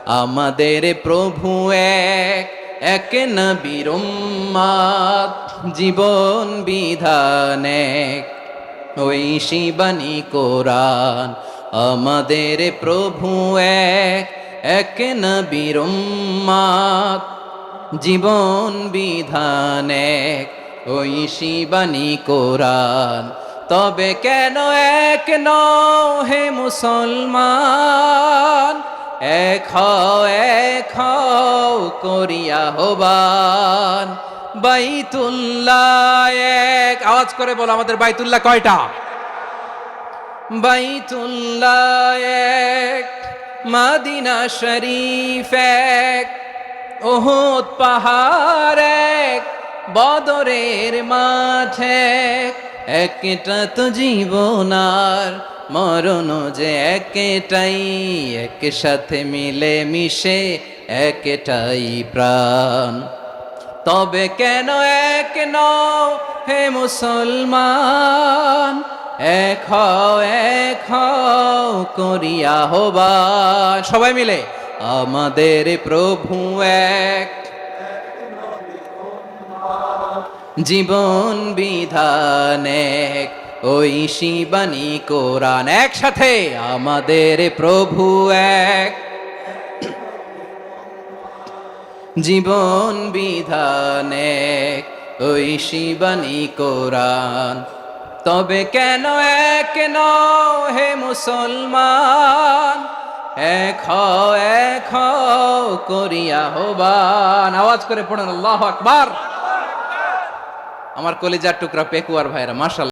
আমাদের প্রভু এক, এক নবীর উম্মত, জীবন বিধান এক, ওই শিবানী কোরআন। আমাদের প্রভু এক, এক নবীর উম্মত, জীবন বিধান এক, ওই শিবানী কোরআন। তবে কেন এক নও হে মুসলমান, এক হও করিয়া হবান। বাইতুল্লাহ এক, আওয়াজ করে বলো আমাদের বাইতুল্লাহ কয়টা? বাইতুল্লাহ এক, মদিনা শরীফ এক, উহুদ পাহাড় এক, বদরের মাঠ এক। একটা তো জীবন আর মরণ যে একটাই, একসাথে মিলে মিশে একটাই প্রাণ। তবে কেন এক নও হে মুসলমান, এক হও করিয়া হবান। সবাই মিলে আমাদের প্রভু এক, জীবন বিধান এক, ওই শিবানী কোরআন। একসাথে আমাদের প্রভু এক, জীবন বিধান এক, ওই শিবানী কোরআন। তবে কেন এক নও হে মুসলমান, এক হও করিয়া হবান। আওয়াজ করে পড়েন আল্লাহু আকবার। আমার কলিজার টুকরা পেকুয়ার ভাইরা, মাশাআল্লাহ।